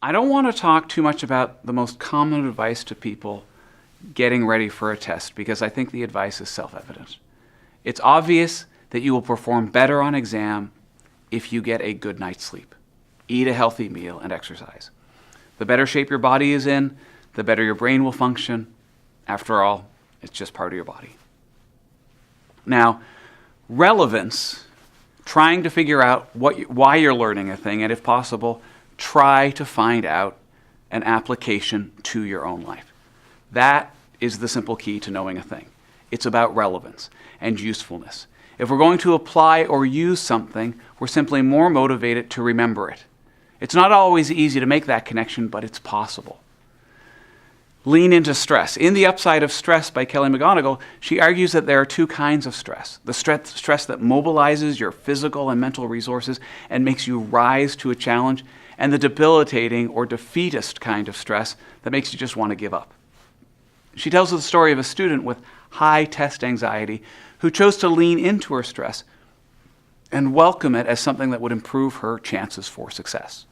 I don't want to talk too much about the most common advice to people getting ready for a test, because I think the advice is self-evident. It's obvious that you will perform better on exam if you get a good night's sleep, eat a healthy meal, and exercise. The better shape your body is in, the better your brain will function. After all, it's just part of your body. Now, relevance, trying to figure out why you're learning a thing, and if possible, try to find out an application to your own life. That is the simple key to knowing a thing. It's about relevance and usefulness. If we're going to apply or use something, we're simply more motivated to remember it. It's not always easy to make that connection, but it's possible. Lean into stress. In The Upside of Stress by Kelly McGonigal, she argues that there are two kinds of stress. The stress that mobilizes your physical and mental resources and makes you rise to a challenge, and the debilitating or defeatist kind of stress that makes you just want to give up. She tells the story of a student with high test anxiety who chose to lean into her stress and welcome it as something that would improve her chances for success.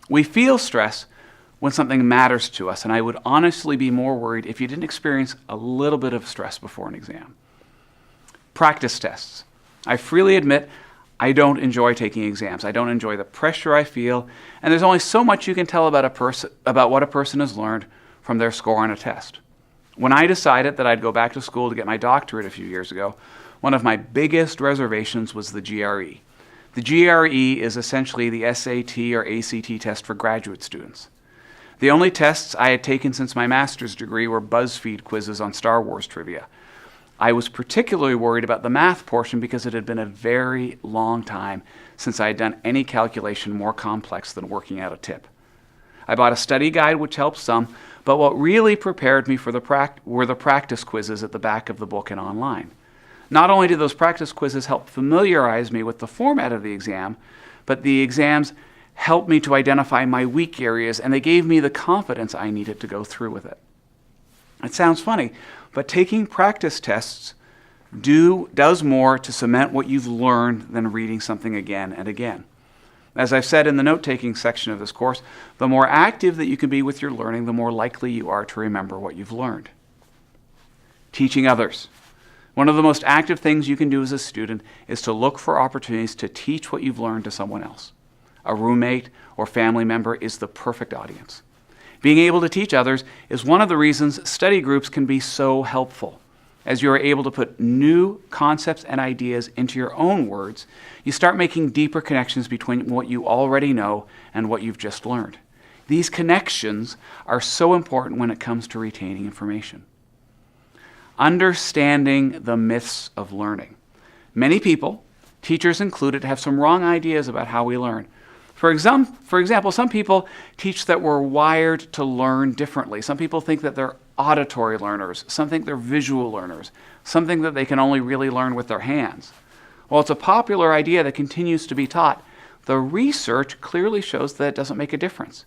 We feel stress when something matters to us, and I would honestly be more worried if you didn't experience a little bit of stress before an exam. Practice tests. I freely admit I don't enjoy taking exams. I don't enjoy the pressure I feel, and there's only so much you can tell about what a person has learned from their score on a test. When I decided that I'd go back to school to get my doctorate a few years ago, one of my biggest reservations was the GRE. The GRE is essentially the SAT or ACT test for graduate students. The only tests I had taken since my master's degree were BuzzFeed quizzes on Star Wars trivia. I was particularly worried about the math portion because it had been a very long time since I had done any calculation more complex than working out a tip. I bought a study guide, which helped some, but what really prepared me for were the practice quizzes at the back of the book and online. Not only did those practice quizzes help familiarize me with the format of the exam, but the exams helped me to identify my weak areas, and they gave me the confidence I needed to go through with it. It sounds funny, but taking practice tests does more to cement what you've learned than reading something again and again. As I've said in the note-taking section of this course, the more active that you can be with your learning, the more likely you are to remember what you've learned. Teaching others. One of the most active things you can do as a student is to look for opportunities to teach what you've learned to someone else. A roommate or family member is the perfect audience. Being able to teach others is one of the reasons study groups can be so helpful. As you are able to put new concepts and ideas into your own words, you start making deeper connections between what you already know and what you've just learned. These connections are so important when it comes to retaining information. Understanding the myths of learning. Many people, teachers included, have some wrong ideas about how we learn. For example, some people teach that we're wired to learn differently. Some people think that they're auditory learners. Some think they're visual learners. Some think that they can only really learn with their hands. While it's a popular idea that continues to be taught, the research clearly shows that it doesn't make a difference.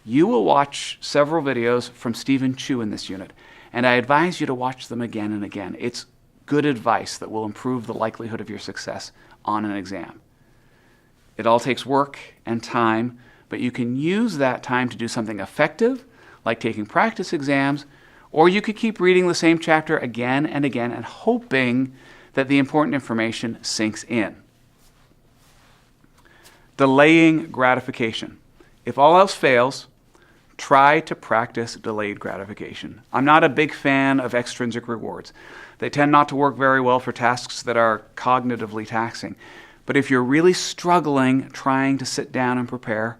You will watch several videos from Stephen Chu in this unit, and I advise you to watch them again and again. It's good advice that will improve the likelihood of your success on an exam. It all takes work and time, but you can use that time to do something effective, like taking practice exams, or you could keep reading the same chapter again and again and hoping that the important information sinks in. Delaying gratification. If all else fails, try to practice delayed gratification. I'm not a big fan of extrinsic rewards. They tend not to work very well for tasks that are cognitively taxing. But if you're really struggling trying to sit down and prepare,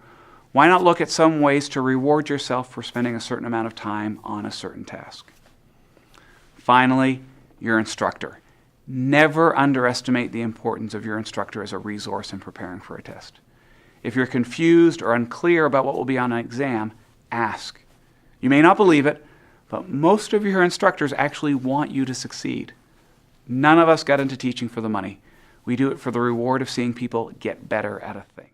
why not look at some ways to reward yourself for spending a certain amount of time on a certain task? Finally, your instructor. Never underestimate the importance of your instructor as a resource in preparing for a test. If you're confused or unclear about what will be on an exam, ask. You may not believe it, but most of your instructors actually want you to succeed. None of us got into teaching for the money. We do it for the reward of seeing people get better at a thing.